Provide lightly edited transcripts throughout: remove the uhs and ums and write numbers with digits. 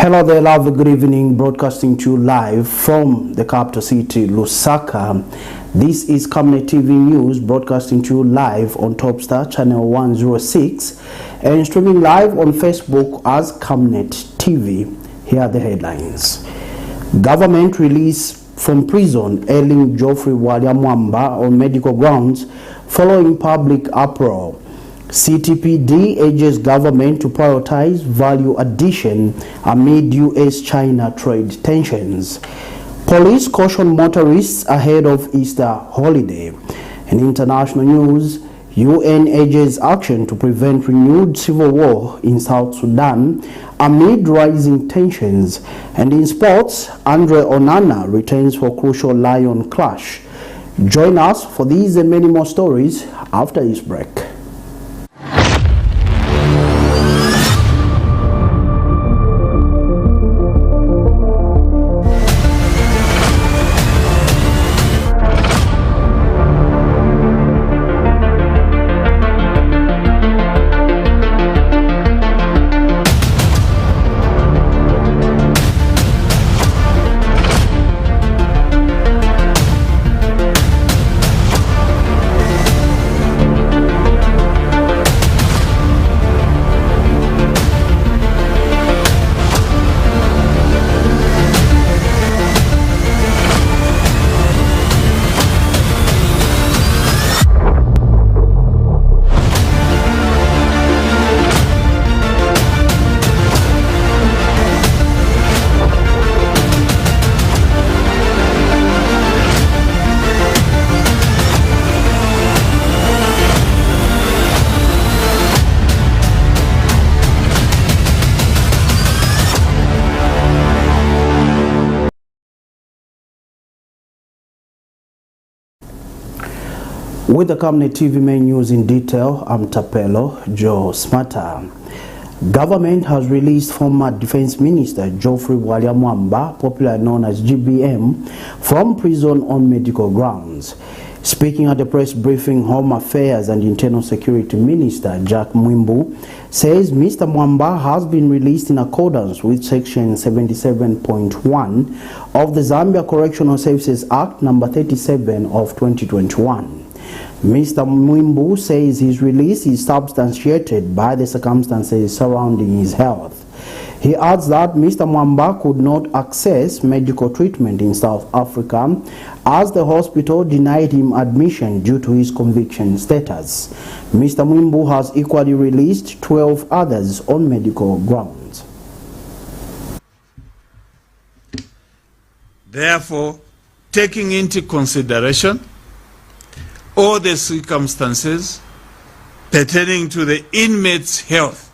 Hello there, lovely good evening, broadcasting to you live from the capital city, Lusaka. This is Camnet TV News, broadcasting to you live on Topstar channel 106 and streaming live on Facebook as Camnet TV. Here are the headlines. Government release from prison AILING Geoffrey Mwamba on medical grounds following public uproar. CTPD urges government to prioritize value addition amid US-China trade tensions. Police caution motorists ahead of Easter holiday. In international news, UN urges action to prevent renewed civil war in South Sudan amid rising tensions. And in sports, ONANA returns for crucial LYON clash. Join us for these and many more stories after this break. With the Camnet TV main news in detail, I'm Tapelo Joe Smata. Government has released former Defense Minister Geoffrey Mwamba, popularly known as GBM, from prison on medical grounds. Speaking at the press briefing, Home Affairs and Internal Security Minister Jack Mwimbu says Mr. Mwamba has been released in accordance with Section 77.1 of the Zambia Correctional Services Act No. 37 of 2021. Mr. Mwimbu says his release is substantiated by the circumstances surrounding his health. He adds that Mr. Mwamba could not access medical treatment in South Africa as the hospital denied him admission due to his conviction status. Mr. Mwimbu has equally released 12 others on medical grounds. Therefore, taking into consideration all the circumstances pertaining to the inmate's health,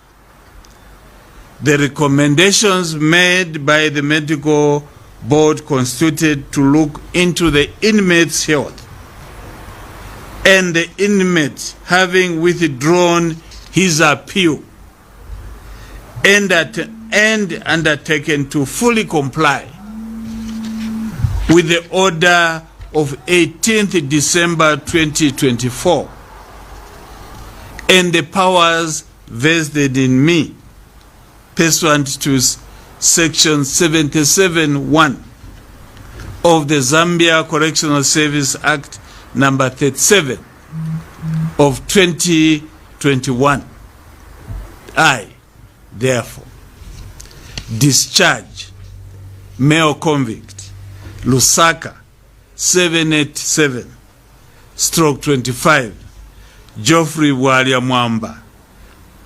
the recommendations made by the medical board constituted to look into the inmate's health, and the inmate having withdrawn his appeal and undertaken to fully comply with the order of 18th December 2024 and the powers vested in me pursuant to Section 77.1 of the Zambia Correctional Service Act No. 37 of 2021. I, therefore, discharge male convict Lusaka 787/25 Geoffrey Mwamba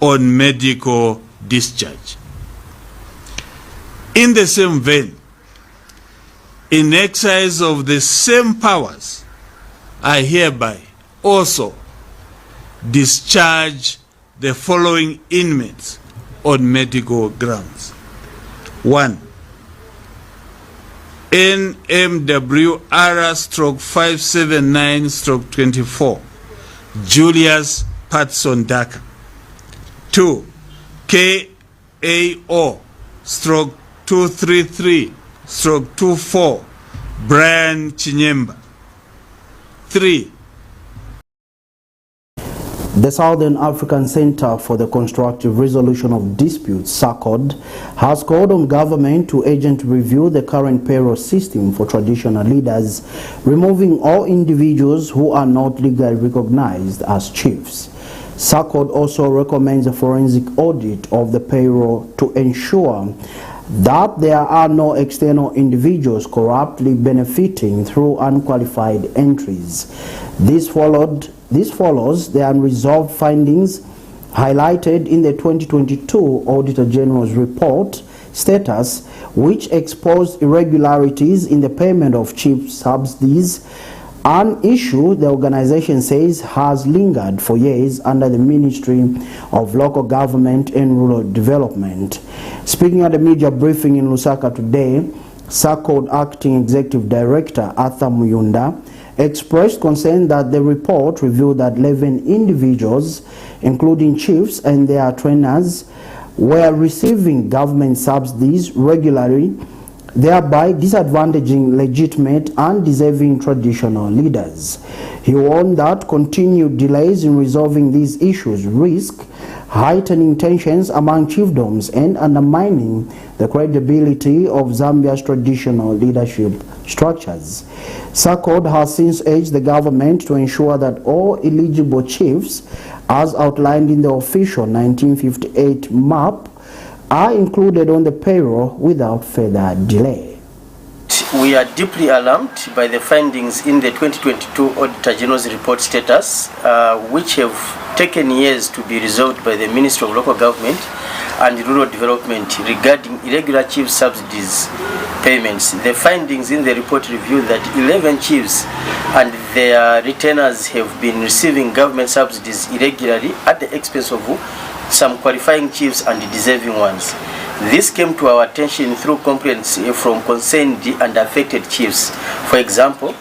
on medical discharge. In the same vein, in exercise of the same powers, I hereby also discharge the following inmates on medical grounds. 1. NMWR/579/24 Julius Patson Daka. 2. KAO/233/24 Brian Chinyemba. 3. The Southern African Center for the Constructive Resolution of Disputes, SACOD, has called on government to urgently review the current payroll system for traditional leaders, removing all individuals who are not legally recognized as chiefs. SACOD also recommends a forensic audit of the payroll to ensure that there are no external individuals corruptly benefiting through unqualified entries. This follows the unresolved findings highlighted in the 2022 Auditor General's report status, which exposed irregularities in the payment of chief subsidies, an issue the organization says has lingered for years under the Ministry of Local Government and Rural Development. Speaking at a media briefing in Lusaka today, SACOD Acting Executive Director Arthur Muyunda expressed concern that the report revealed that 11 individuals, including chiefs and their trainers, were receiving government subsidies regularly, thereby disadvantaging legitimate and deserving traditional leaders. He warned that continued delays in resolving these issues risk heightening tensions among chiefdoms and undermining the credibility of Zambia's traditional leadership structures. SACOD has since urged the government to ensure that all eligible chiefs, as outlined in the official 1958 map, are included on the payroll without further delay. We are deeply alarmed by the findings in the 2022 Auditor General's report status, which have taken years to be resolved by the Ministry of Local Government and Rural Development regarding irregular chief subsidies payments. The findings in the report reveal that 11 chiefs and their retainers have been receiving government subsidies irregularly at the expense of some qualifying chiefs and deserving ones. This came to our attention through complaints from concerned and affected chiefs. For example,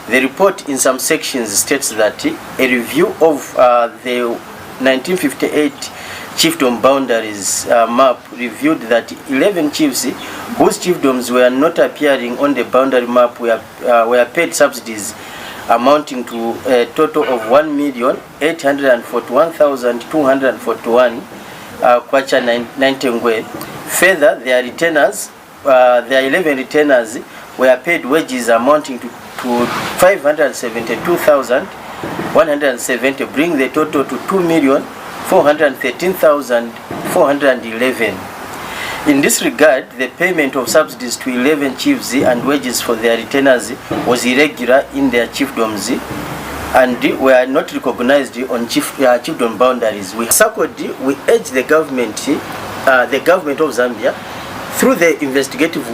the report in some sections states that a review of the 1958 chiefdom boundaries map revealed that 11 chiefs whose chiefdoms were not appearing on the boundary map were paid subsidies amounting to a total of 1,841,241 kwacha 90 ngwe. Further, their 11 retainers were paid wages amounting to 572,170, bringing the total to 2,413,411. In this regard, the payment of subsidies to 11 chiefs and wages for their retainers was irregular in their chiefdoms and were not recognized on chiefdom boundaries. We urge the government of Zambia, through the investigative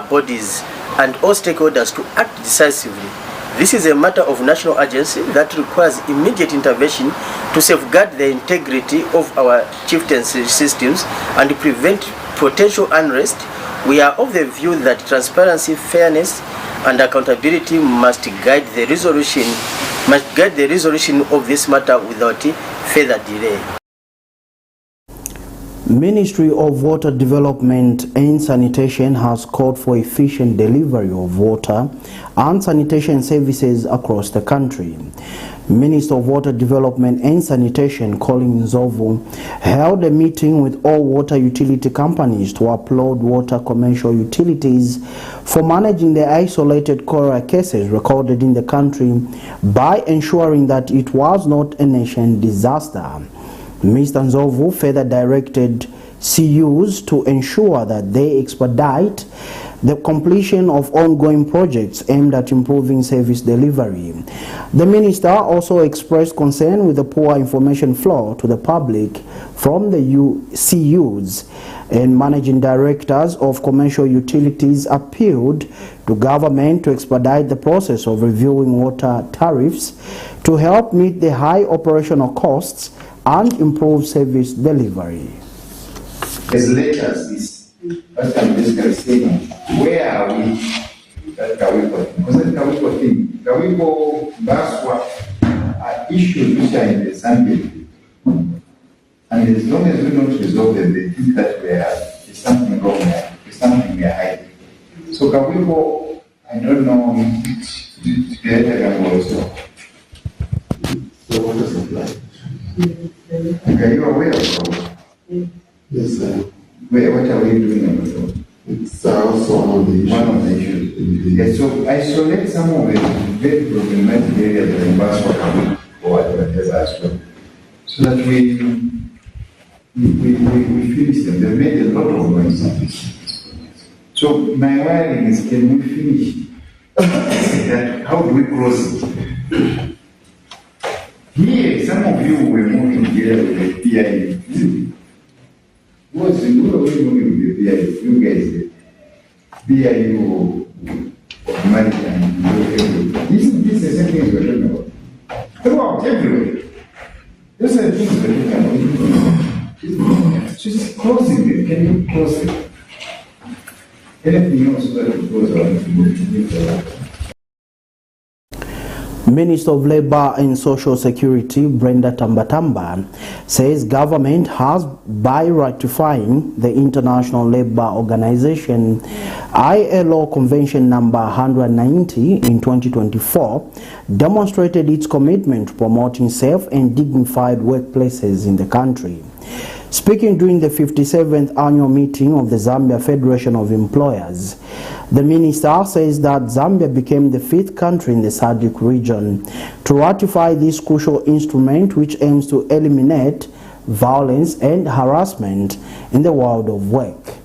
bodies and all stakeholders, to act decisively. This is a matter of national urgency that requires immediate intervention to safeguard the integrity of our chieftaincy systems and prevent potential unrest. We are of the view that transparency, fairness, and accountability must guide the resolution of this matter without further delay. Ministry of Water Development and Sanitation has called for efficient delivery of water and sanitation services across the country. Minister of Water Development and Sanitation, Colin Nzovu, held a meeting with all water utility companies to upload water commercial utilities for managing the isolated cholera cases recorded in the country by ensuring that it was not a nation disaster. Mr. Nzovu further directed CUs to ensure that they expedite the completion of ongoing projects aimed at improving service delivery. The minister also expressed concern with the poor information flow to the public from the CUs, and managing directors of commercial utilities appealed to government to expedite the process of reviewing water tariffs to help meet the high operational costs and improve service delivery. As late as this, what I'm basically saying, where are we at Kawiko? Because that Kawiko thing, Kawiko, Baswa are issues which are in the Zambia. And as long as we don't resolve them, they think that there's something wrong there, there's something we are hiding. So Kawiko, I don't know, also. So what does it like? Are you aware of that? Yes, sir. What are we doing about that? It's also one of the issues. One of the issues. Yes, so isolate some of the very problematic areas that embarrass what happened or whatever as well. So that we finish them. They made a lot of noise. So my worry is, can we finish that? How do we close it? Here, some of you were moving here with the PIE. What's the good way moving with the PIE? You guys, PIE of maritime, this is the same things we're talking about. Throughout, everywhere. Those are the things we're talking about. So just closing it. Can you close it? Anything else that goes on? Minister of Labour and Social Security, Brenda Tambatamba, says government has, by ratifying the International Labour Organization ILO Convention number 190 in 2024, demonstrated its commitment to promoting safe and dignified workplaces in the country. Speaking during the 57th annual meeting of the Zambia Federation of Employers, the minister says that Zambia became the 5th country in the SADC region to ratify this crucial instrument, which aims to eliminate violence and harassment in the world of work.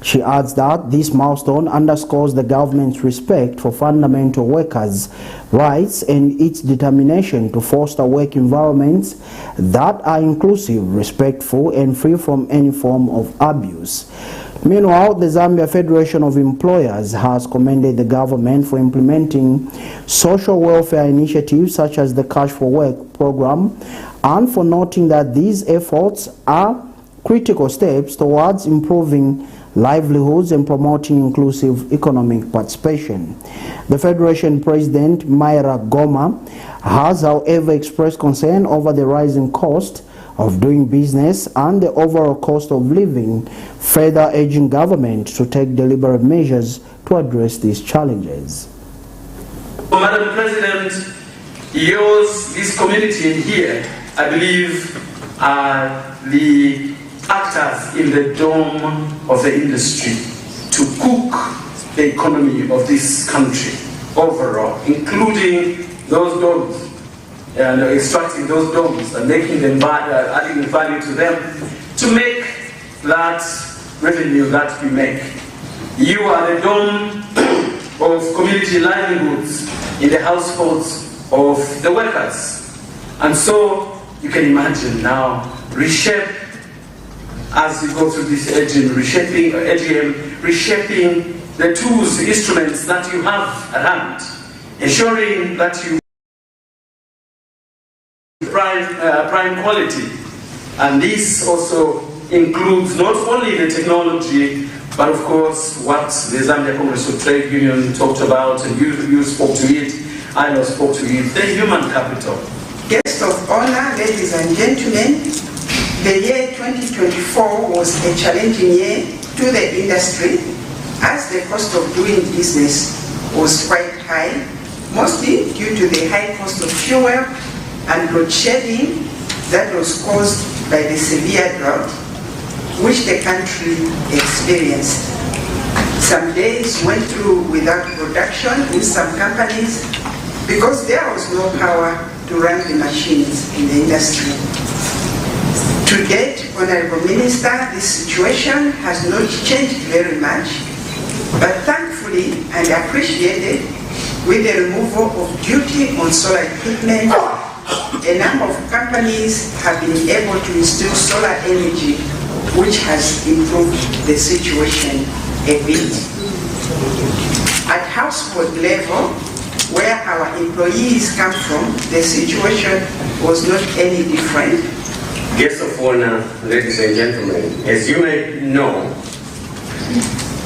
She adds that this milestone underscores the government's respect for fundamental workers' rights and its determination to foster work environments that are inclusive, respectful, and free from any form of abuse. Meanwhile, the Zambia Federation of Employers has commended the government for implementing social welfare initiatives such as the Cash for Work program, and for noting that these efforts are critical steps towards improving livelihoods and promoting inclusive economic participation. The Federation President Myra Goma has, however, expressed concern over the rising cost of doing business and the overall cost of living, further urging government to take deliberate measures to address these challenges. Madam President, yours, this community in here, I believe, are the actors in the dome of the industry to cook the economy of this country overall, including those domes and extracting those domes and making them adding value to them to make that revenue that we make. You are the dome of community livelihoods in the households of the workers. And so you can imagine now reshape, as you go through this AGM, reshaping the tools, the instruments that you have at hand, ensuring that you prime quality. And this also includes not only the technology, but of course what the Zambia Congress of Trade Union talked about, and you spoke to it, ILO spoke to it, the human capital. Guests of honor, ladies and gentlemen, the year 2024 was a challenging year to the industry, as the cost of doing business was quite high, mostly due to the high cost of fuel and load shedding that was caused by the severe drought which the country experienced. Some days went through without production in some companies because there was no power to run the machines in the industry. To date, Honorable Minister, this situation has not changed very much, but thankfully and appreciated, with the removal of duty on solar equipment, a number of companies have been able to install solar energy, which has improved the situation a bit. At household level, where our employees come from, the situation was not any different. Guests of honor, ladies and gentlemen, as you may know,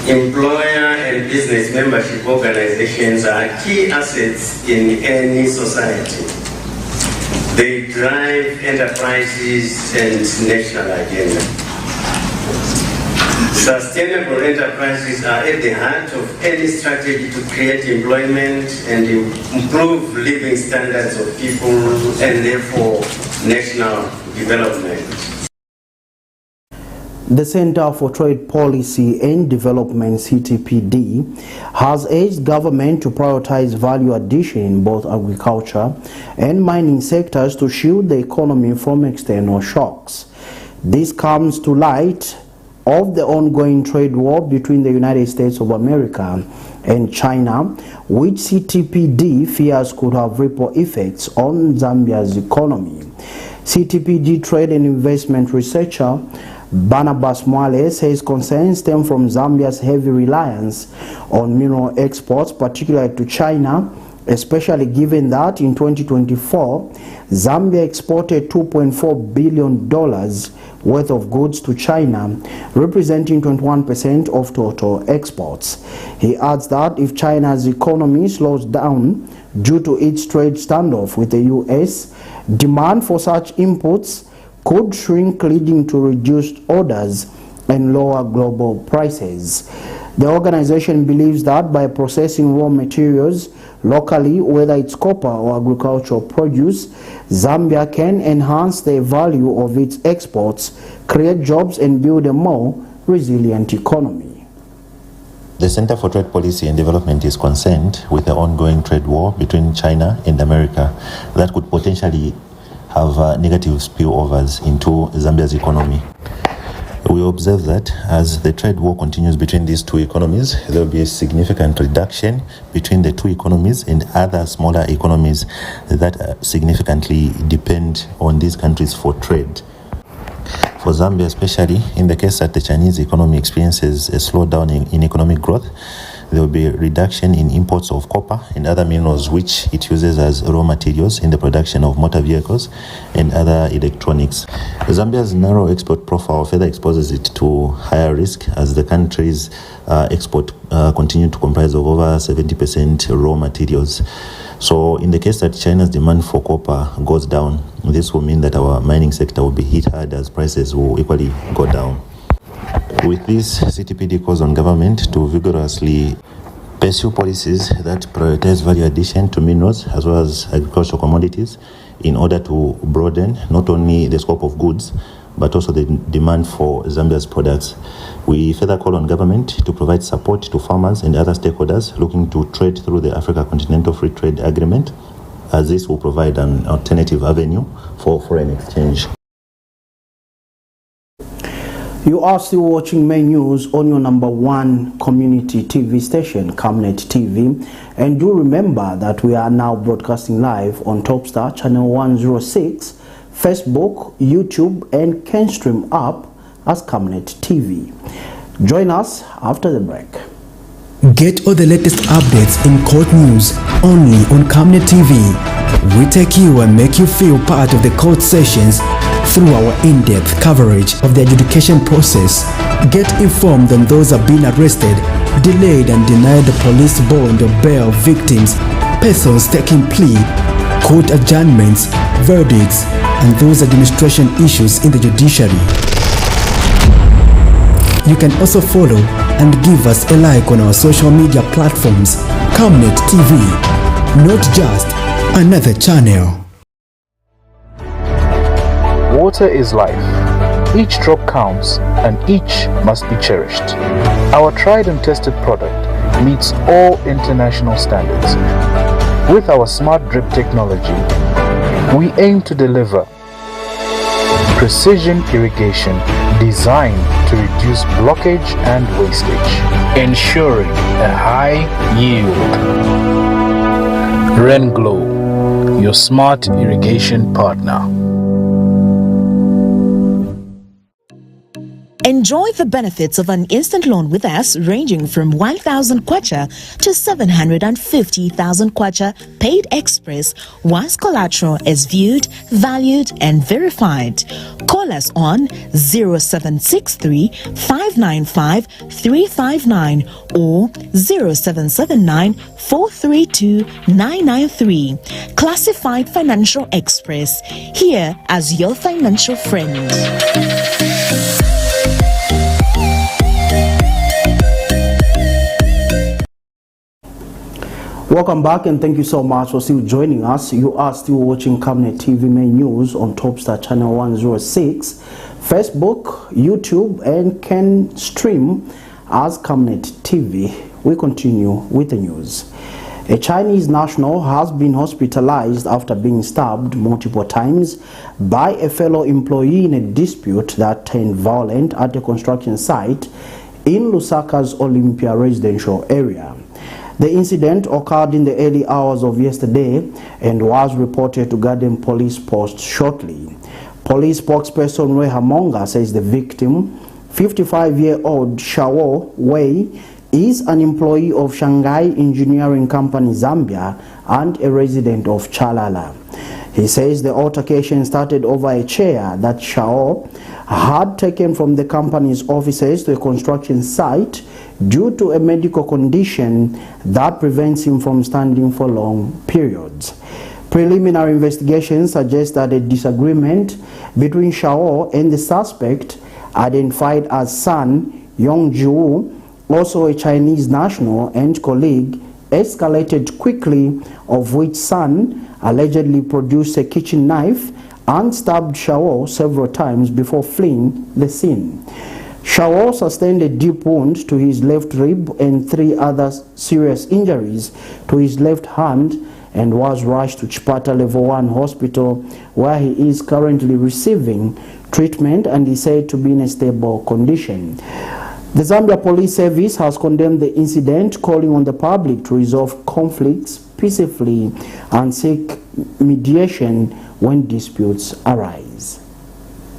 employer and business membership organizations are key assets in any society. They drive enterprises and national agenda. Sustainable enterprises are at the heart of any strategy to create employment and improve living standards of people and therefore national development. The Center for Trade Policy and Development, CTPD, has urged government to prioritize value addition in both agriculture and mining sectors to shield the economy from external shocks. This comes to light of the ongoing trade war between the United States of America and China, which CTPD fears could have ripple effects on Zambia's economy. CTPD trade and investment researcher Barnabas Mwale says concerns stem from Zambia's heavy reliance on mineral exports, particularly to China, especially given that in 2024, Zambia exported $2.4 billion worth of goods to China, representing 21% of total exports. He adds that if China's economy slows down due to its trade standoff with the US, demand for such inputs could shrink, leading to reduced orders and lower global prices. The organization believes that by processing raw materials locally, whether it's copper or agricultural produce, Zambia can enhance the value of its exports, create jobs, and build a more resilient economy. The Center for Trade Policy and Development is concerned with the ongoing trade war between China and America that could potentially have negative spillovers into Zambia's economy. We observe that as the trade war continues between these two economies, there will be a significant reduction between the two economies and other smaller economies that significantly depend on these countries for trade. For Zambia especially, in the case that the Chinese economy experiences a slowdown in economic growth, there will be a reduction in imports of copper and other minerals which it uses as raw materials in the production of motor vehicles and other electronics. Zambia's narrow export profile further exposes it to higher risk as the country's export continue to comprise of over 70% raw materials. So in the case that China's demand for copper goes down, this will mean that our mining sector will be hit hard as prices will equally go down. With this, CTPD calls on government to vigorously pursue policies that prioritize value addition to minerals as well as agricultural commodities in order to broaden not only the scope of goods but also the demand for Zambia's products. We further call on government to provide support to farmers and other stakeholders looking to trade through the Africa Continental Free Trade Agreement, as this will provide an alternative avenue for foreign exchange. You are still watching main news on your #1 community TV station, Camnet TV, and do remember that we are now broadcasting live on Topstar channel 106, Facebook, YouTube, and CanStream app as Camnet TV. Join us after the break. Get all the latest updates in court news only on Camnet TV. We take you and make you feel part of the court sessions through our in-depth coverage of the adjudication process. Get informed on those who have been arrested, delayed and denied the police bond or bail victims, persons taking plea, court adjournments, verdicts, and those administration issues in the judiciary. You can also follow and give us a like on our social media platforms, Camnet TV, not just another channel. Water is life. Each drop counts and each must be cherished. Our tried and tested product meets all international standards. With our smart drip technology, we aim to deliver precision irrigation designed to reduce blockage and wastage, ensuring a high yield. RenGlow, your smart irrigation partner. Enjoy the benefits of an instant loan with us ranging from 1,000 kwacha to 750,000 kwacha paid express once collateral is viewed, valued and verified. Call us on 0763 595 359 or 0779 432 993. Classified Financial Express, here as your financial friend. Welcome back and thank you so much for still joining us. You are still watching Camnet TV main news on Topstar channel 106, Facebook, YouTube, and can stream as Camnet TV. We continue with the news. A Chinese national has been hospitalized after being stabbed multiple times by a fellow employee in a dispute that turned violent at a construction site in Lusaka's Olympia residential area. The incident occurred in the early hours of yesterday and was reported to Garden Police Post shortly. Police spokesperson Ray Hamonga says the victim, 55-year-old Shao Wei, is an employee of Shanghai Engineering Company Zambia and a resident of Chalala. He says the altercation started over a chair that Shao had taken from the company's offices to a construction site due to a medical condition that prevents him from standing for long periods. Preliminary investigations suggest that a disagreement between Shao and the suspect, identified as San Yongju, also a Chinese national and colleague, escalated quickly, of which San allegedly produced a kitchen knife and stabbed Shao several times before fleeing the scene. Shao sustained a deep wound to his left rib and 3 other serious injuries to his left hand and was rushed to Chipata Level 1 Hospital, where he is currently receiving treatment and is said to be in a stable condition. The Zambia Police Service has condemned the incident, calling on the public to resolve conflicts peacefully and seek mediation when disputes arise.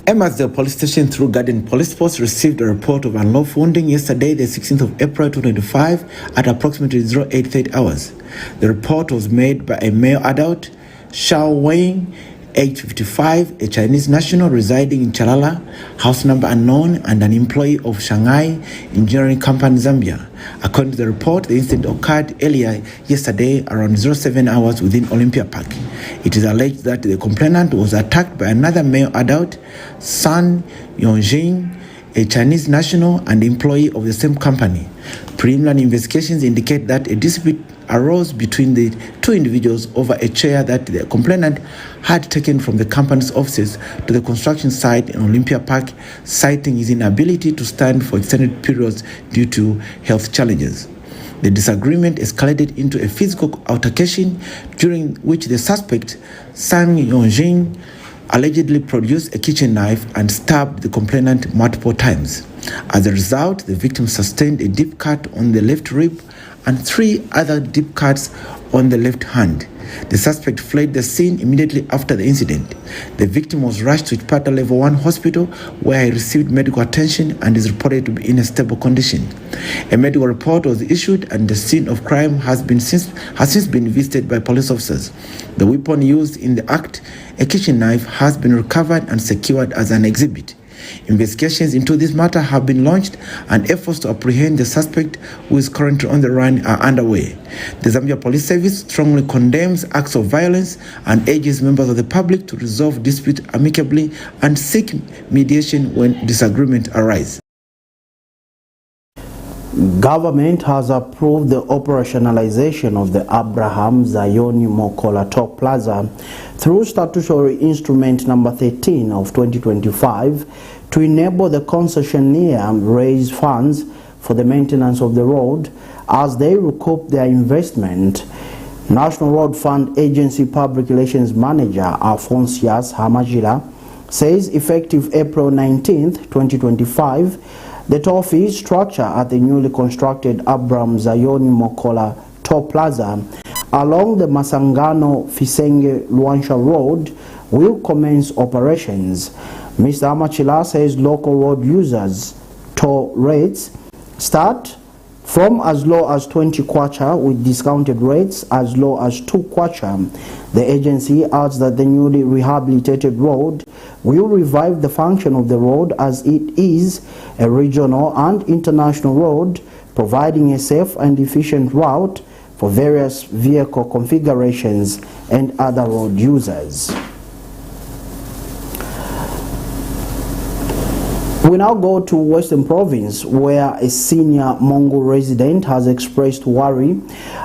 Emmerdale Police Station through Garden Police Post received a report of unlawful wounding yesterday, the 16th of April 2025 at approximately 0830 hours. The report was made by a male adult, Shao Wei, age 55, a Chinese national residing in Chalala, house number unknown, and an employee of Shanghai Engineering Company Zambia. According to the report, the incident occurred earlier yesterday around 07 hours within Olympia Park. It is alleged that the complainant was attacked by another male adult, San Yongju, a Chinese national and employee of the same company. Preliminary investigations indicate that a dispute arose between the 2 individuals over a chair that the complainant had taken from the company's offices to the construction site in Olympia Park, citing his inability to stand for extended periods due to health challenges. The disagreement escalated into a physical altercation during which the suspect, San Yongju, allegedly produced a kitchen knife and stabbed the complainant multiple times. As a result, the victim sustained a deep cut on the left rib and 3 other deep cuts on the left hand. The suspect fled the scene immediately after the incident. The victim was rushed to Chipata Level 1 Hospital, where he received medical attention and is reported to be in a stable condition. A medical report was issued and the scene of crime has since been visited by police officers. The weapon used in the act, a kitchen knife, has been recovered and secured as an exhibit. Investigations into this matter have been launched and efforts to apprehend the suspect, who is currently on the run, are underway. The Zambia Police Service strongly condemns acts of violence and urges members of the public to resolve disputes amicably and seek mediation when disagreement arises. Government has approved the operationalization of the Abraham Zayoni Mokola Top Plaza through statutory instrument number 13 of 2025 to enable the concessionaire raise funds for the maintenance of the road as they recoup their investment. National Road Fund Agency Public Relations Manager Alphonsius Hamajira says effective April 19, 2025, the toll fee structure at the newly constructed Abraham Zayoni Mokola Top Plaza along the Masangano Fisenge Luansha Road will commence operations. Mr. Amachila says local road users toll rates start from as low as 20 kwacha with discounted rates as low as 2 kwacha. The agency adds that the newly rehabilitated road will revive the function of the road as it is a regional and international road, providing a safe and efficient route for various vehicle configurations and other road users. We now go to Western Province, where a senior Mongo resident has expressed worry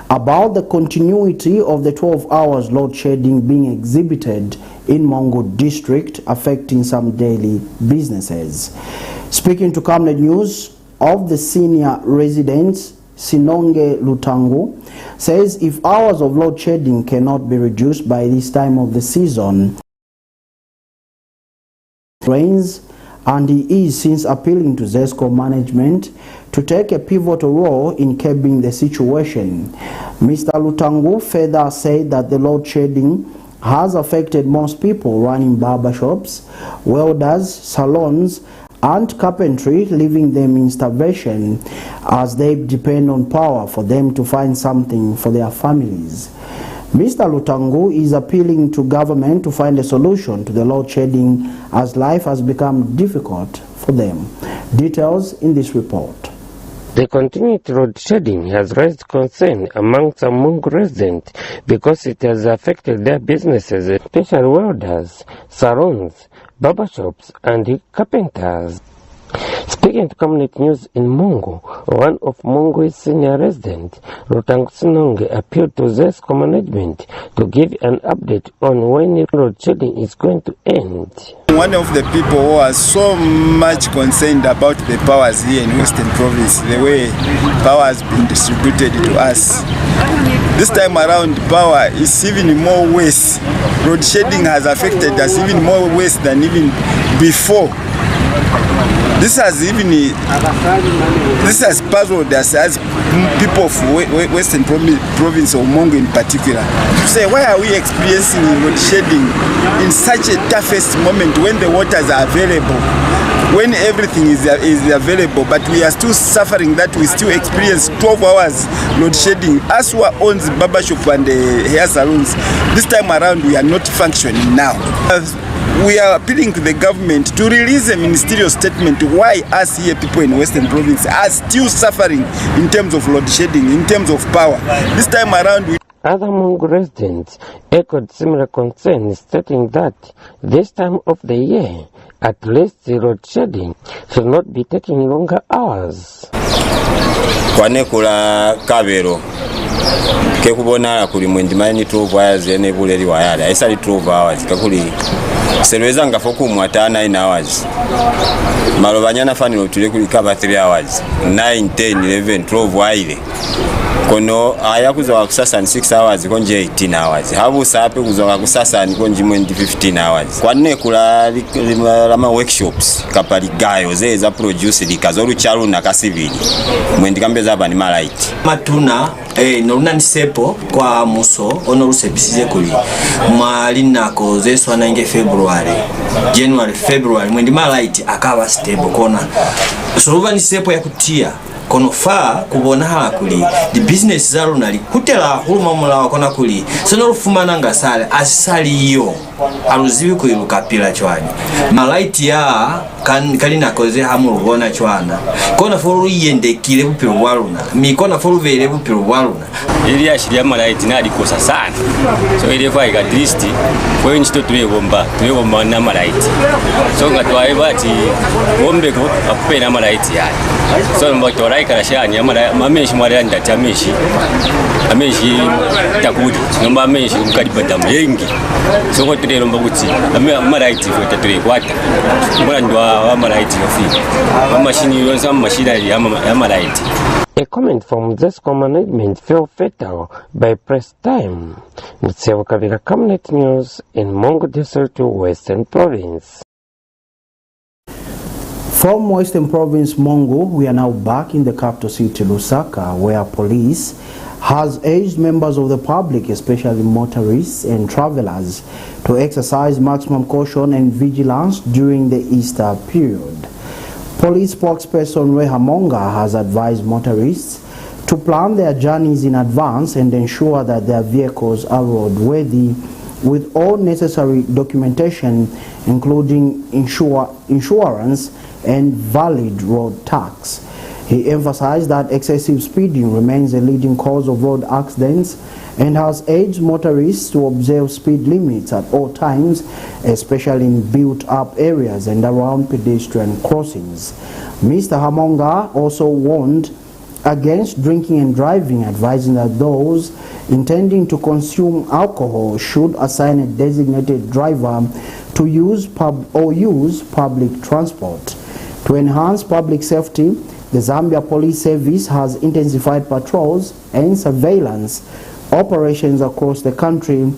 about the continuity of the 12 hours load shedding being exhibited in Mongo district, affecting some daily businesses. Speaking to Camnet News, of the senior residents, Sinonge Lutangu says if hours of load shedding cannot be reduced by this time of the season, rains, and he is since appealing to ZESCO management to take a pivotal role in curbing the situation. Mr. Lutangu further said that the load shedding has affected most people running barbershops, welders, salons, and carpentry, leaving them in starvation as they depend on power for them to find something for their families. Mr. Lutangu is appealing to government to find a solution to the load shedding as life has become difficult for them. Details in this report. The continued load shedding has raised concern among some Mungu residents because it has affected their businesses, especially welders, salons, barbershops, and carpenters. Speaking to Camnet News in Mungu, one of Mungu's senior residents, Lutangu Sinonge, appealed to ZESCO management to give an update on when load shedding is going to end. One of the people who are so much concerned about the powers here in Western Province, the way power has been distributed to us. This time around, power is even more worse. Load shedding has affected us even more worse than even before. This has puzzled us as people of Western Province or Mongo in particular. To say, why are we experiencing load shedding in such a toughest moment when the waters are available, when everything is available, but we are still suffering that we still experience 12 hours load shedding. Us who owns barbershop and hair salons, this time around we are not functioning now. We are appealing to the government to release a ministerial statement why us here people in Western Province are still suffering in terms of load shedding, in terms of power. This time around Other Mungu residents echoed similar concerns, stating that this time of the year, at least the load shedding should not be taking longer hours. Kwanekula kabero kekubona kuli mwendimani 12 hours ene buleli wayala esali 12 hours kakuli selweza ngafoku mwata 9 hours malobanyana fanilo tule kuli kaba 3 hours 9 10 11 12 aile kono ayakuza wakusasa 6 hours konje 18 hours habu sape kuza wakusasa konje 15 hours kwanne kula lama workshops kapali gayo zeza produce likazoru chalu na kasivili mwendikambeza bani malaiti matuna noruna nisepo kwa muso ono rusebisize kuli malinako zeswa nange January February mwendi malaiti akaba stable kona soluva nisepo ya kutia kono fa kubona hakuli the business zalo nali kutela huluma mulawa kona kuli sono rufumana ngasale asali yo aluzibi kuiluka pila chwani malaiti ya kali nakoze hamu rubona chwana kona foru yendekile bupiro bwaluna mikona foru vele bupiro bwaluna ili ya shiria malaiti na alikosa sana so ile fa at least kwa nchito tulebomba na malaiti so ngatwaye bati bombe ko akupe na malaiti ya so mboto like rashani amameshi mwari ndatamishi ameshi takudi nomba ameshi mukadibata myengi so ko tulero mbakuti malaiti fo tatule kwata mwana ndwa malaiti yofi machine yonsa machine ya malaiti. A comment from ZESCO management fell fatal by press time. Mtsewa Kavira, Camnet News in Mongo District, Western Province. From Western Province, Mongo, we are now back in the capital city, Lusaka, where police has urged members of the public, especially motorists and travelers, to exercise maximum caution and vigilance during the Easter period. Police spokesperson Reha Monga has advised motorists to plan their journeys in advance and ensure that their vehicles are roadworthy with all necessary documentation, including insurance and valid road tax. He emphasized that excessive speeding remains a leading cause of road accidents and has urged motorists to observe speed limits at all times, especially in built-up areas and around pedestrian crossings. Mr. Hamonga also warned against drinking and driving, advising that those intending to consume alcohol should assign a designated driver to use public transport. To enhance public safety, the Zambia Police Service has intensified patrols and surveillance operations across the country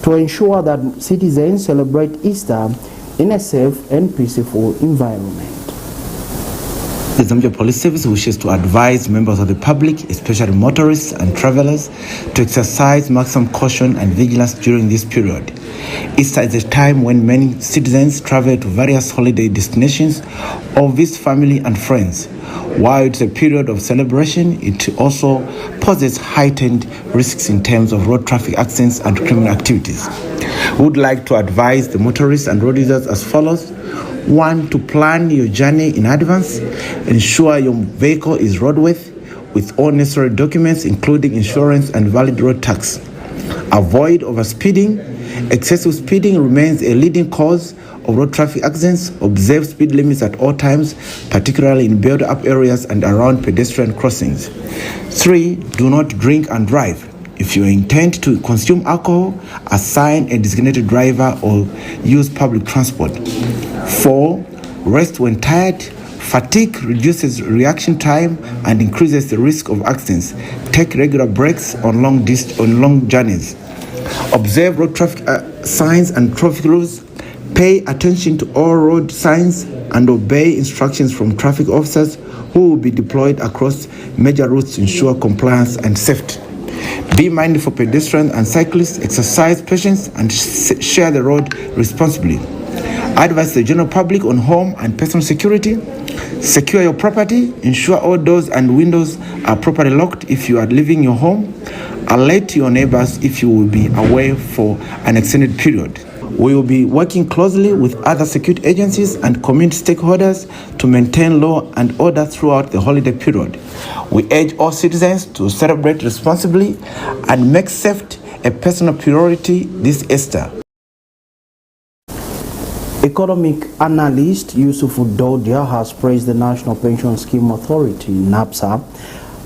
to ensure that citizens celebrate Easter in a safe and peaceful environment. The Zambia Police Service wishes to advise members of the public, especially motorists and travelers, to exercise maximum caution and vigilance during this period. Easter is a time when many citizens travel to various holiday destinations or visit family and friends. While it's a period of celebration, it also poses heightened risks in terms of road traffic accidents and criminal activities. We would like to advise the motorists and road users as follows. 1. To plan your journey in advance. Ensure your vehicle is roadworthy with all necessary documents, including insurance and valid road tax. Avoid overspeeding. Excessive speeding remains a leading cause of road traffic accidents. Observe speed limits at all times, particularly in built-up areas and around pedestrian crossings. 3. Do not drink and drive. If you intend to consume alcohol, assign a designated driver or use public transport. 4. Rest when tired. Fatigue reduces reaction time and increases the risk of accidents. Take regular breaks on long journeys. Observe road traffic signs and traffic rules. Pay attention to all road signs and obey instructions from traffic officers who will be deployed across major routes to ensure compliance and safety. Be mindful for pedestrians and cyclists. Exercise patience and share the road responsibly. Advise the general public on home and personal security. Secure your property. Ensure all doors and windows are properly locked if you are leaving your home. Alert your neighbors if you will be away for an extended period. We will be working closely with other security agencies and community stakeholders to maintain law and order throughout the holiday period. We urge all citizens to celebrate responsibly and make safety a personal priority this Easter. Economic analyst Yusuf Dodia has praised the National Pension Scheme Authority, NAPSA,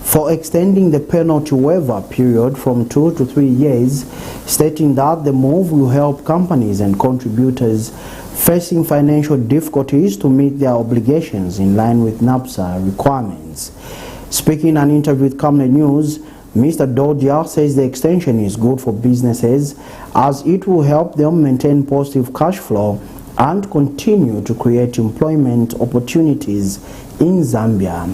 for extending the penalty waiver period from 2 to 3 years, stating that the move will help companies and contributors facing financial difficulties to meet their obligations in line with NAPSA requirements. Speaking in an interview with Camnet News, Mr. Dodia says the extension is good for businesses as it will help them maintain positive cash flow and continue to create employment opportunities in Zambia.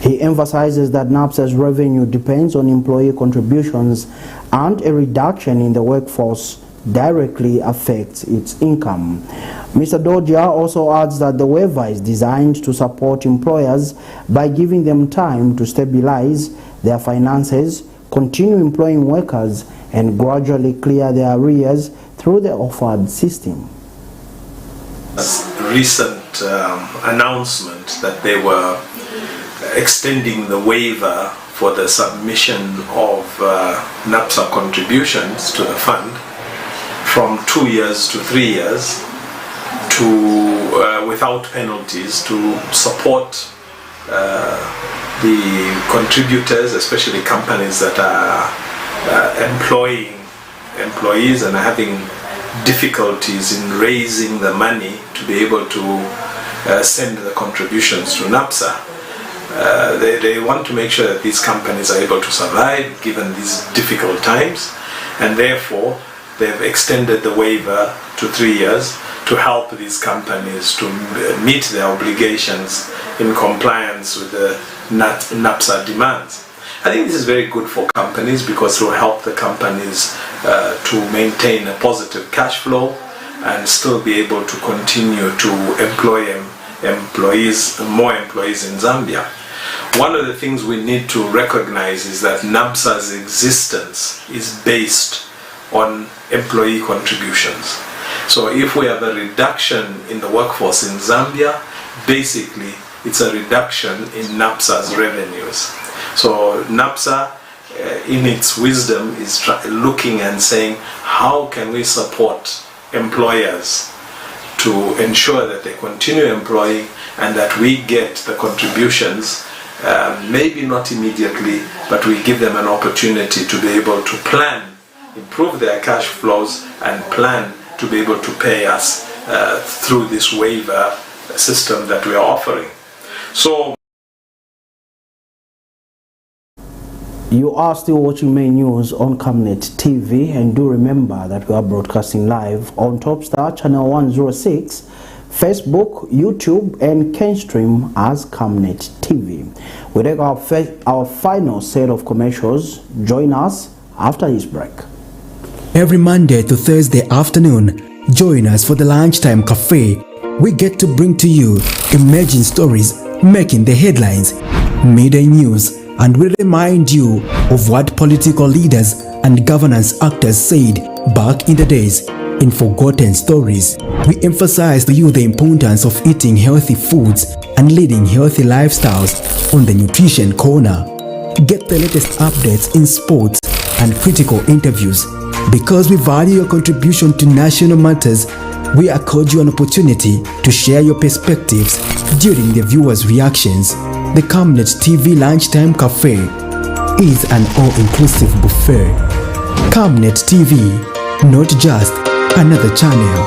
He emphasizes that NAPSA's revenue depends on employee contributions and a reduction in the workforce directly affects its income. Mr. Dodia also adds that the waiver is designed to support employers by giving them time to stabilize their finances, continue employing workers, and gradually clear their arrears through the offered system. Recent announcement that they were extending the waiver for the submission of NAPSA contributions to the fund from 2 years to 3 years to without penalties to support the contributors, especially companies that are employing employees and are having difficulties in raising the money to be able to send the contributions to NAPSA. They want to make sure that these companies are able to survive given these difficult times, and therefore they've extended the waiver to 3 years to help these companies to meet their obligations in compliance with the NAPSA demands. I think this is very good for companies because it will help the companies to maintain a positive cash flow and still be able to continue to employ more employees in Zambia. One of the things we need to recognize is that NAPSA's existence is based on employee contributions. So if we have a reduction in the workforce in Zambia, basically it's a reduction in NAPSA's revenues. So NAPSA, in its wisdom, is looking and saying, how can we support employers to ensure that they continue employing and that we get the contributions, maybe not immediately, but we give them an opportunity to be able to plan, improve their cash flows, and plan to be able to pay us through this waiver system that we are offering. So you are still watching main news on Camnet TV, and do remember that we are broadcasting live on Topstar channel 106, Facebook, YouTube, and Kenstream as Camnet TV. We take our final set of commercials. Join us after this break. Every Monday to Thursday afternoon, join us for the Lunchtime Cafe. We get to bring to you emerging stories making the headlines, media news, and we remind you of what political leaders and governance actors said back in the days. In Forgotten Stories, we emphasize to you the importance of eating healthy foods and leading healthy lifestyles on the Nutrition Corner. Get the latest updates in sports and critical interviews. Because we value your contribution to national matters, we accord you an opportunity to share your perspectives during the viewers' reactions. The Camnet TV Lunchtime Cafe is an all-inclusive buffet. Camnet TV, not just another channel.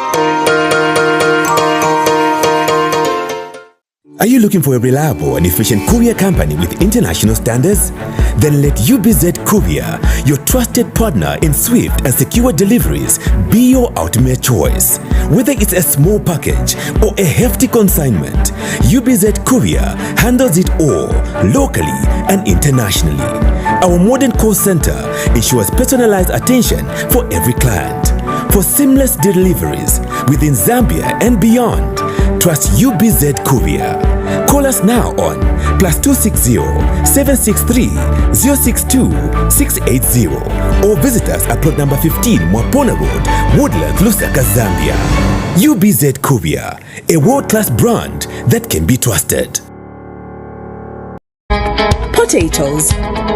Are you looking for a reliable and efficient courier company with international standards? Then let UBZ Courier, your trusted partner in swift and secure deliveries, be your ultimate choice. Whether it's a small package or a hefty consignment, UBZ Courier handles it all, locally and internationally. Our modern call center ensures personalized attention for every client. For seamless deliveries within Zambia and beyond, trust UBZ Courier. Call us now on +260 763 062 680 or visit us at plot number 15 Mwapona Road, Woodlands, Lusaka, Zambia. UBZ Courier, a world-class brand that can be trusted. Potatoes,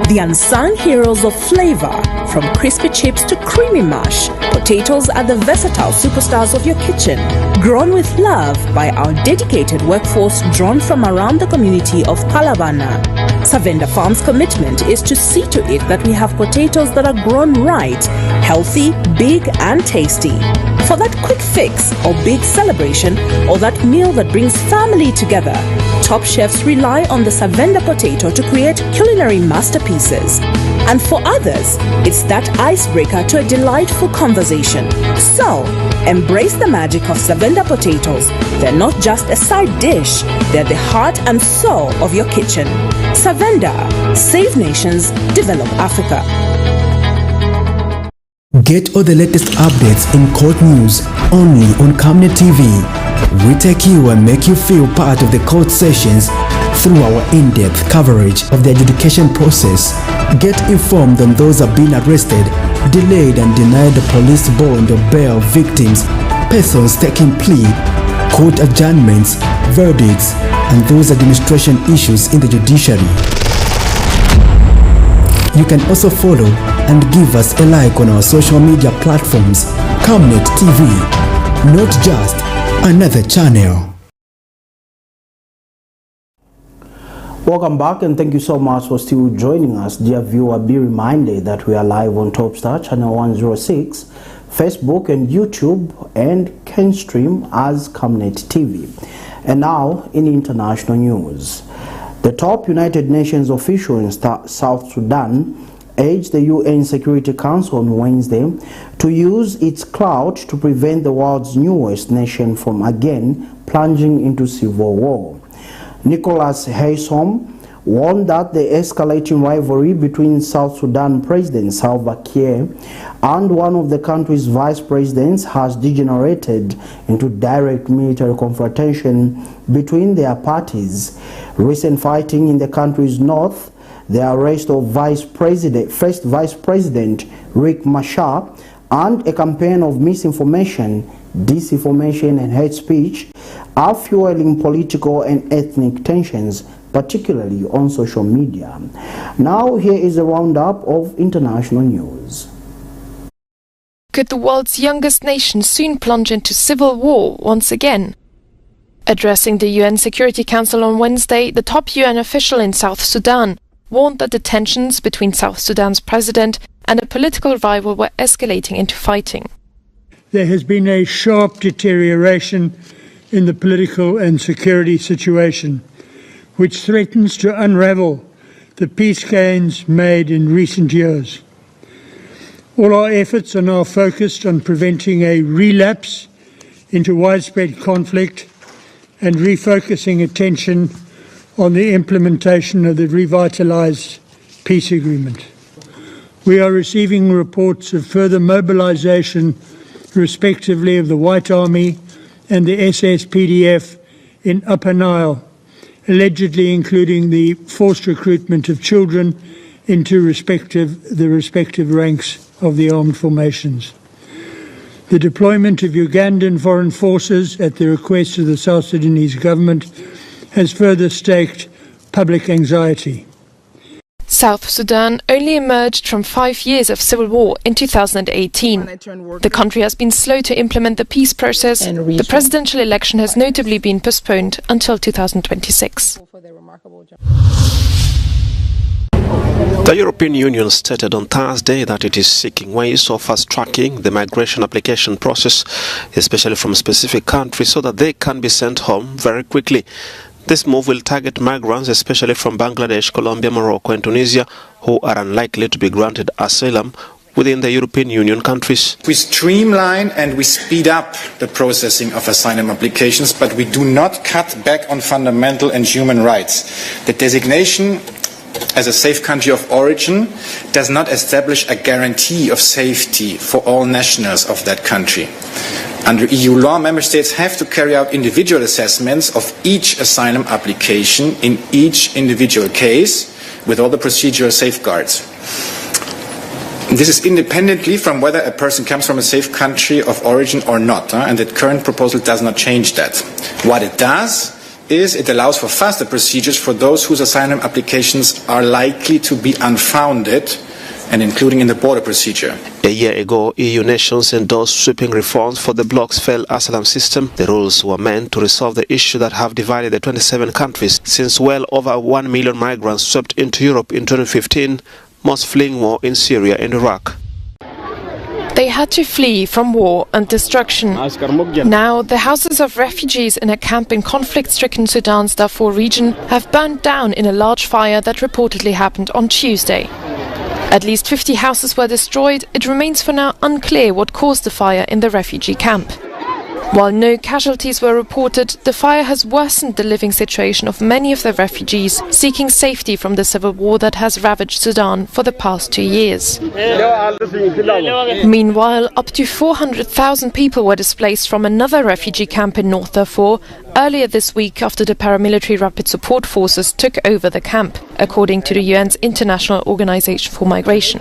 the unsung heroes of flavor. From crispy chips to creamy mash, potatoes are the versatile superstars of your kitchen. Grown with love by our dedicated workforce drawn from around the community of Palabana. Savenda Farm's commitment is to see to it that we have potatoes that are grown right, healthy, big and tasty. For that quick fix or big celebration or that meal that brings family together, top chefs rely on the Savenda potato to create culinary masterpieces. And for others, it's that icebreaker to a delightful conversation. So, embrace the magic of Savenda potatoes. They're not just a side dish, they're the heart and soul of your kitchen. Savenda, save nations, develop Africa. Get all the latest updates in court news only on Camnet TV. We take you and make you feel part of the court sessions through our in-depth coverage of the adjudication process. Get informed on those who have been arrested, delayed and denied the police bond or bail victims, persons taking plea, court adjournments, verdicts, and those administration issues in the judiciary. You can also follow and give us a like on our social media platforms. Camnet TV, not just another channel. Welcome back, and thank you so much for still joining us. Dear viewer, be reminded that we are live on Topstar channel 106, Facebook and YouTube, and Kenstream as Camnet TV. And now in international news, the top United Nations official in South Sudan urged the UN Security Council on Wednesday to use its clout to prevent the world's newest nation from again plunging into civil war. Nicholas Haysom warned that the escalating rivalry between South Sudan President Salva Kiir and one of the country's vice presidents has degenerated into direct military confrontation between their parties. Recent fighting in the country's north, the arrest of first Vice President Riek Machar, and a campaign of misinformation, disinformation and hate speech are fueling political and ethnic tensions, particularly on social media. Now here is a roundup of international news. Could the world's youngest nation soon plunge into civil war once again? Addressing the UN Security Council on Wednesday, the top UN official in South Sudan warned that the tensions between South Sudan's president and a political rival were escalating into fighting. There has been a sharp deterioration in the political and security situation, which threatens to unravel the peace gains made in recent years. All our efforts are now focused on preventing a relapse into widespread conflict and refocusing attention on the implementation of the revitalized peace agreement. We are receiving reports of further mobilization, respectively, of the White Army and the SSPDF in Upper Nile, allegedly including the forced recruitment of children into the respective ranks of the armed formations. The deployment of Ugandan foreign forces at the request of the South Sudanese government has further staked public anxiety. South Sudan only emerged from 5 years of civil war in 2018. The country has been slow to implement the peace process. The presidential election has notably been postponed until 2026. The European Union stated on Thursday that it is seeking ways of fast-tracking the migration application process, especially from specific countries, so that they can be sent home very quickly. This move will target migrants, especially from Bangladesh, Colombia, Morocco and Tunisia, who are unlikely to be granted asylum within the European Union countries. We streamline and we speed up the processing of asylum applications, but we do not cut back on fundamental and human rights. The designation as a safe country of origin does not establish a guarantee of safety for all nationals of that country. Under EU law, member states have to carry out individual assessments of each asylum application in each individual case with all the procedural safeguards. This is independently from whether a person comes from a safe country of origin or not, and the current proposal does not change that. What it does is it allows for faster procedures for those whose asylum applications are likely to be unfounded, and including in the border procedure. A year ago, EU nations endorsed sweeping reforms for the bloc's failed asylum system. The rules were meant to resolve the issue that have divided the 27 countries, since well over 1 million migrants swept into Europe in 2015, most fleeing war in Syria and Iraq. They had to flee from war and destruction. Now, the houses of refugees in a camp in conflict-stricken Sudan's Darfur region have burned down in a large fire that reportedly happened on Tuesday. At least 50 houses were destroyed. It remains for now unclear what caused the fire in the refugee camp. While no casualties were reported, the fire has worsened the living situation of many of the refugees seeking safety from the civil war that has ravaged Sudan for the past 2 years. Meanwhile, up to 400,000 people were displaced from another refugee camp in North Darfur earlier this week after the paramilitary rapid support forces took over the camp, according to the UN's International Organization for Migration.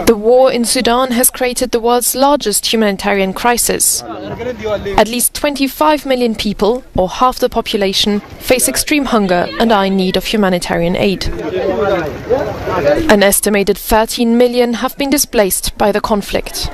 The war in Sudan has created the world's largest humanitarian crisis. At least 25 million people, or half the population, face extreme hunger and are in need of humanitarian aid. An estimated 13 million have been displaced by the conflict.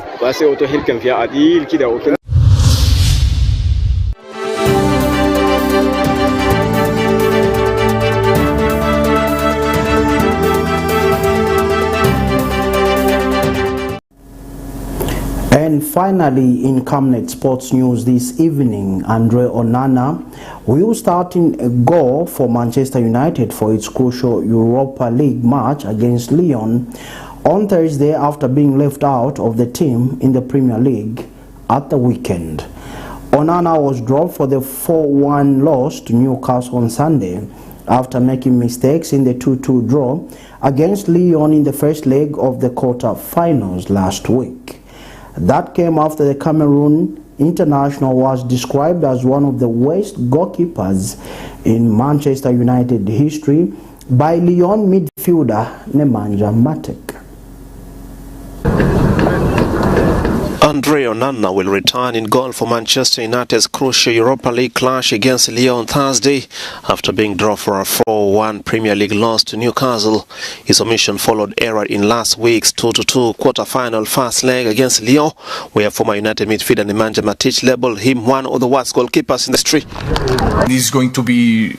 And finally, in Camnet Sports News this evening, ONANA will start in a goal for Manchester United for its crucial Europa League match against LYON on Thursday after being left out of the team in the Premier League at the weekend. ONANA was dropped for the 4-1 loss to Newcastle on Sunday after making mistakes in the 2-2 draw against LYON in the first leg of the quarter-finals last week. That came after the Cameroon international was described as one of the worst goalkeepers in Manchester United history by LYON midfielder Nemanja Matic. Andre Onana will return in goal for Manchester United's crucial Europa League clash against Lyon on Thursday after being drawn for a 4-1 Premier League loss to Newcastle. His omission followed error in last week's 2-2 quarter-final first leg against Lyon, where former United midfielder Nemanja Matic labelled him one of the worst goalkeepers in the history. This is going to be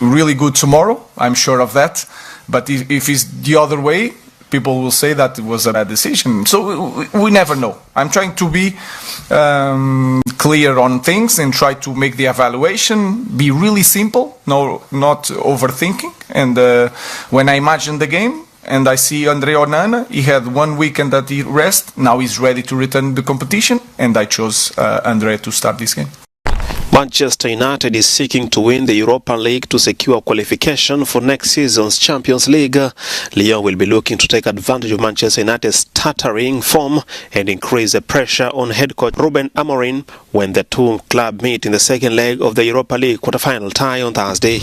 really good tomorrow, I'm sure of that. But if it's the other way, people will say that it was a bad decision. So we never know. I'm trying to be clear on things and try to make the evaluation be really simple, not overthinking. And when I imagine the game and I see Andre Onana, he had 1 weekend that he rest. Now he's ready to return to the competition, and I chose Andre to start this game. Manchester United is seeking to win the Europa League to secure qualification for next season's Champions League. Lyon will be looking to take advantage of Manchester United's stuttering form and increase the pressure on head coach Ruben Amorim when the two clubs meet in the second leg of the Europa League quarter-final tie on Thursday.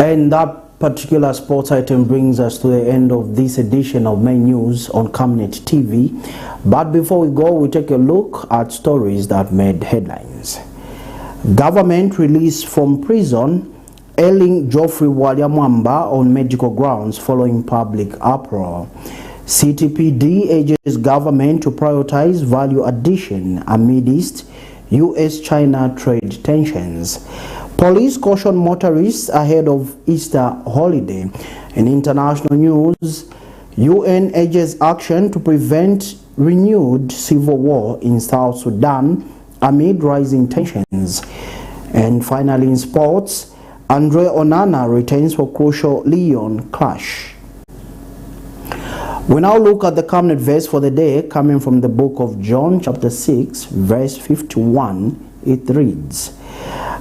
And that particular sports item brings us to the end of this edition of Main News on Camnet TV. But before we go, we take a look at stories that made headlines. Government released from prison AILING Geoffrey Waliamwamba on medical grounds following public uproar. CTPD urges government to prioritize value addition amidst US-China trade tensions. Police caution motorists ahead of Easter holiday. In international news, UN urges action to prevent renewed civil war in South Sudan amid rising tensions. And finally in sports, Andre Onana returns for crucial Lyon clash. We now look at the Camnet verse for the day, coming from the book of John chapter 6 verse 51. It reads,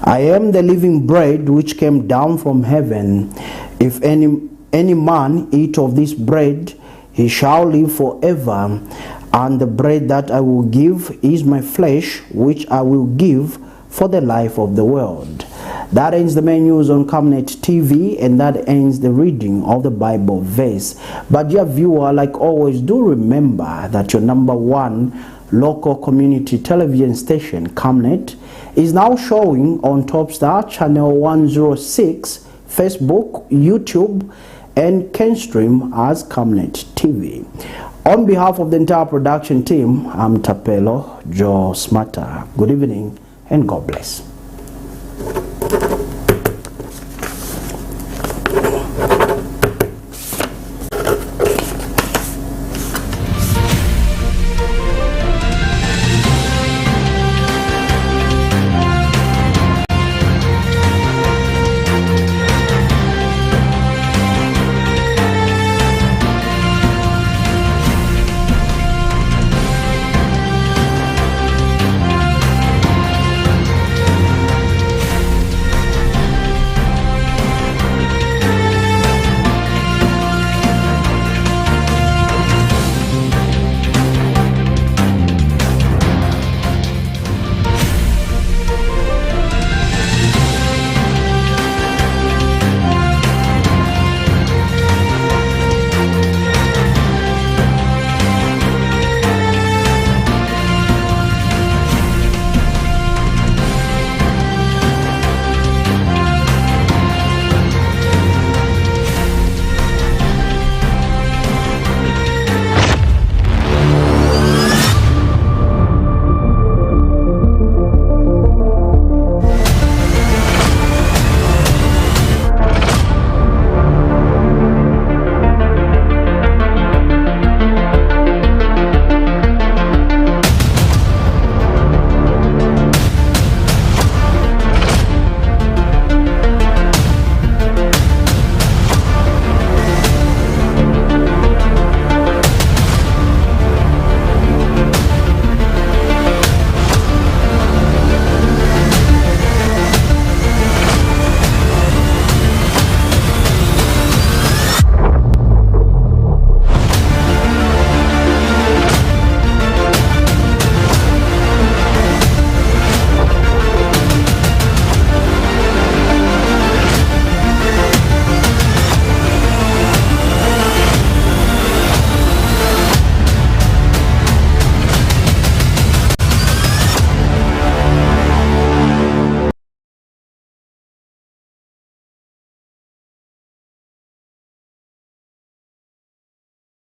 I am the living bread which came down from heaven. If any man eat of this bread, he shall live forever. And the bread that I will give is my flesh, which I will give for the life of the world. That ends the main news on Camnet TV, and that ends the reading of the Bible verse. But dear viewer, like always, do remember that your #1 local community television station, Camnet, is now showing on Topstar channel 106, Facebook, YouTube, and can stream as Camnet TV. On behalf of the entire production team, I'm Tapelo Joe Smata. Good evening and God bless.